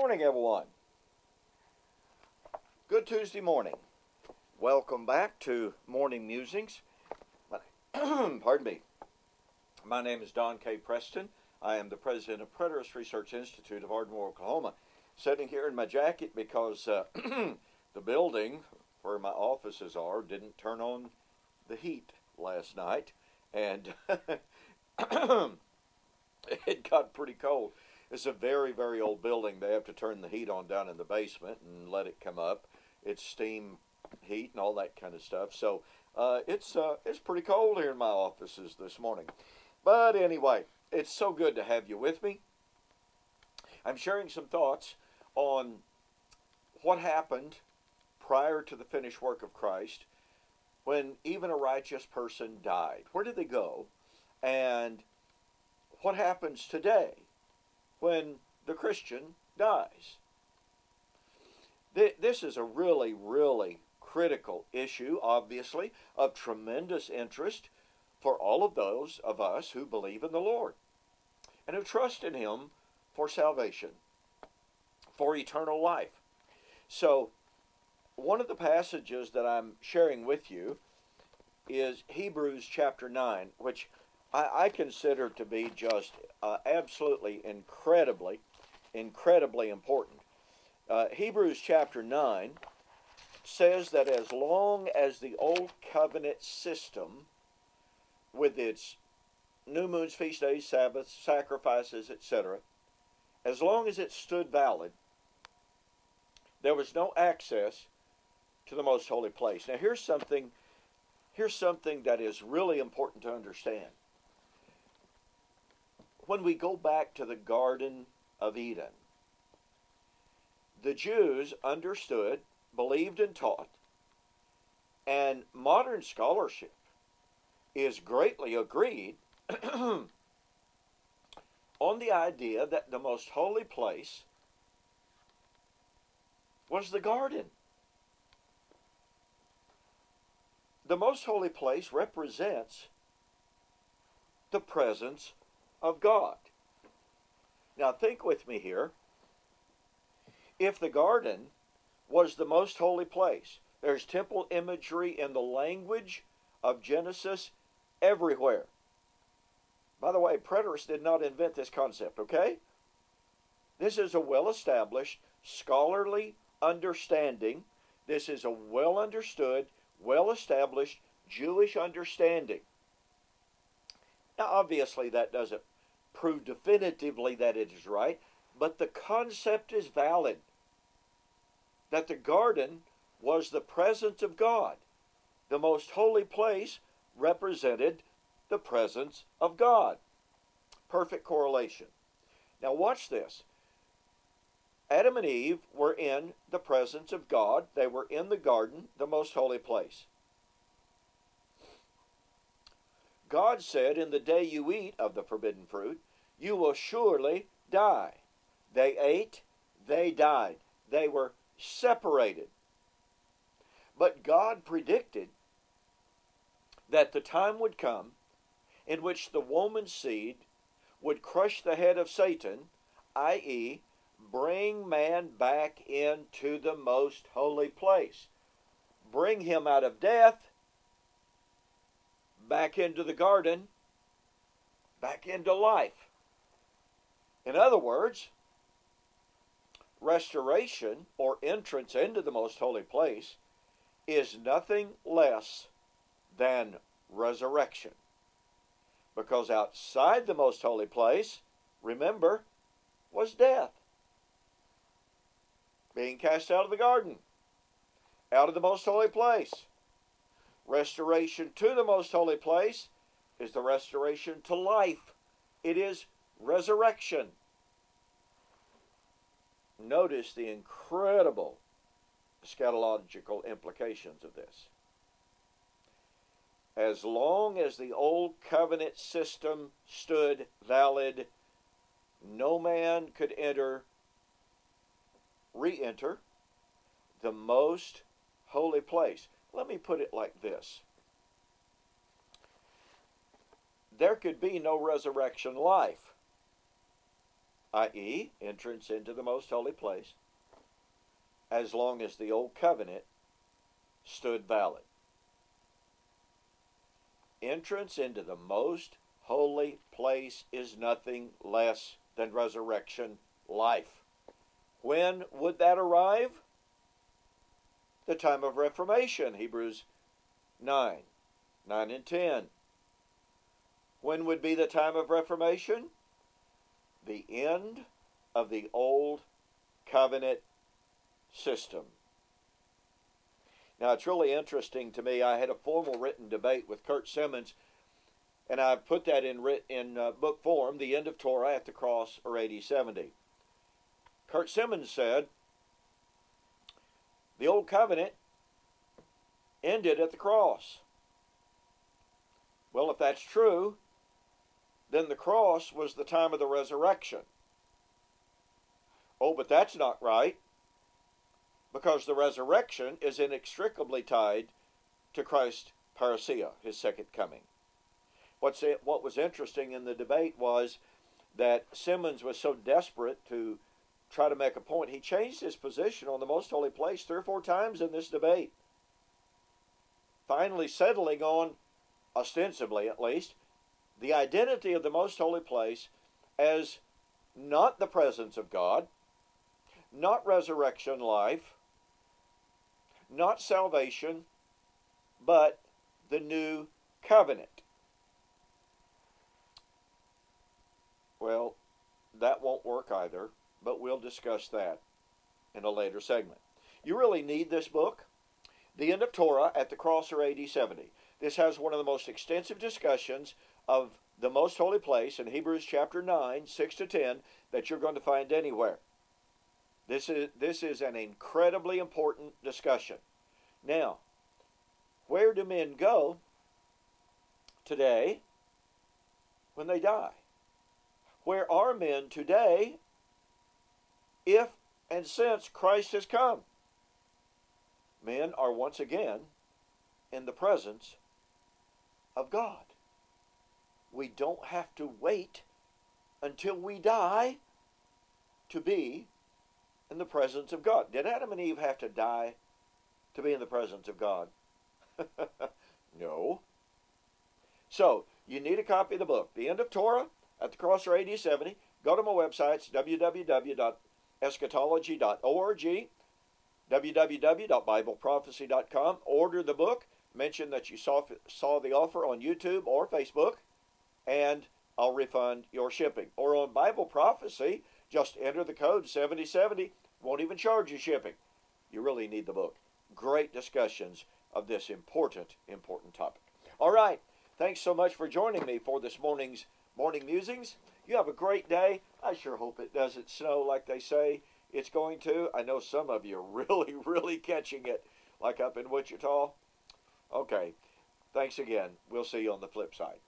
morning, everyone. Good Tuesday morning. Welcome back to Morning Musings. Pardon me. My name is Don K. Preston. I am the president of Preterist Research Institute of Ardmore, Oklahoma. Sitting here in my jacket because the building where my offices are didn't turn on the heat last night, and it got pretty cold. It's a very, very old building. They have to turn the heat on down in the basement and let it come up. It's steam heat and all that kind of stuff. So it's pretty cold here in my offices this morning. But anyway, it's so good to have you with me. I'm sharing some thoughts on what happened prior to the finished work of Christ when even a righteous person died. Where did they go? And what happens today when the Christian dies? This is a really, really critical issue, obviously, of tremendous interest for all of those of us who believe in the Lord and who trust in Him for salvation, for eternal life. So, one of the passages that I'm sharing with you is Hebrews chapter 9, which I consider to be just absolutely incredibly important. Hebrews chapter 9 says that as long as the old covenant system, with its new moons, feast days, Sabbaths, sacrifices, etc., as long as it stood valid, there was no access to the most holy place. Now here's something that is really important to understand. When we go back to the Garden of Eden, the Jews understood, believed, and taught, and modern scholarship is greatly agreed on the idea that the most holy place was the garden. The most holy place represents the presence of God. Now think with me here. If the garden was the most holy place, there's temple imagery in the language of Genesis everywhere. By the way, preterists did not invent this concept, okay? This is a well-established, scholarly understanding. This is a well-understood, well-established Jewish understanding. Now, obviously, that doesn't prove definitively that it is right, but the concept is valid. That the garden was the presence of God. The most holy place represented the presence of God. Perfect correlation. Now watch this. Adam and Eve were in the presence of God. They were in the garden, the most holy place. God said, in the day you eat of the forbidden fruit, you will surely die. They ate, they died. They were separated. But God predicted that the time would come in which the woman's seed would crush the head of Satan, i.e., bring man back into the most holy place. Bring him out of death, back into the garden, back into life. In other words, restoration or entrance into the most holy place is nothing less than resurrection. Because outside the most holy place, remember, was death. Being cast out of the garden, out of the most holy place. Restoration to the most holy place is the restoration to life. It is resurrection. Notice the incredible eschatological implications of this. As long as the old covenant system stood valid, no man could re-enter the most holy place. Let me put it like this. There could be no resurrection life i.e., entrance into the most holy place, as long as the old covenant stood valid. Entrance into the most holy place is nothing less than resurrection life. When would that arrive? The time of Reformation, Hebrews 9 and 10. When would be the time of Reformation? The end of the old covenant system. Now, it's really interesting to me. I had a formal written debate with Kurt Simmons, and I've put that in book form, The End of Torah at the Cross, or AD 70. Kurt Simmons said, the old covenant ended at the cross. Well, if that's true, then the cross was the time of the resurrection. Oh, but that's not right, because the resurrection is inextricably tied to Christ's parousia, his second coming. What was interesting in the debate was that Simmons was so desperate to try to make a point, he changed his position on the most holy place 3 or 4 times in this debate, finally settling on, ostensibly at least, the identity of the most holy place as not the presence of God, not resurrection life, not salvation, but the new covenant. Well, that won't work either, but we'll discuss that in a later segment. You really need this book, The End of Torah at the Cross, or AD 70. This has one of the most extensive discussions of the most holy place in Hebrews chapter 9, 6 to 10 that you're going to find anywhere. This is an incredibly important discussion. Now, where do men go today when they die? Where are men today if and since Christ has come? Men are once again in the presence of God. We don't have to wait until we die to be in the presence of God. Did Adam and Eve have to die to be in the presence of God? No. So, you need a copy of the book, The End of Torah at the Cross, or AD 70. Go to my websites, www.eschatology.org, www.bibleprophecy.com. Order the book. Mention that you saw the offer on YouTube or Facebook, and I'll refund your shipping. Or on Bible Prophecy, just enter the code 7070. Won't even charge you shipping. You really need the book. Great discussions of this important topic. All right. Thanks so much for joining me for this morning's Morning Musings. You have a great day. I sure hope it doesn't snow like they say it's going to. I know some of you are really catching it, like up in Wichita. Okay. Thanks again. We'll see you on the flip side.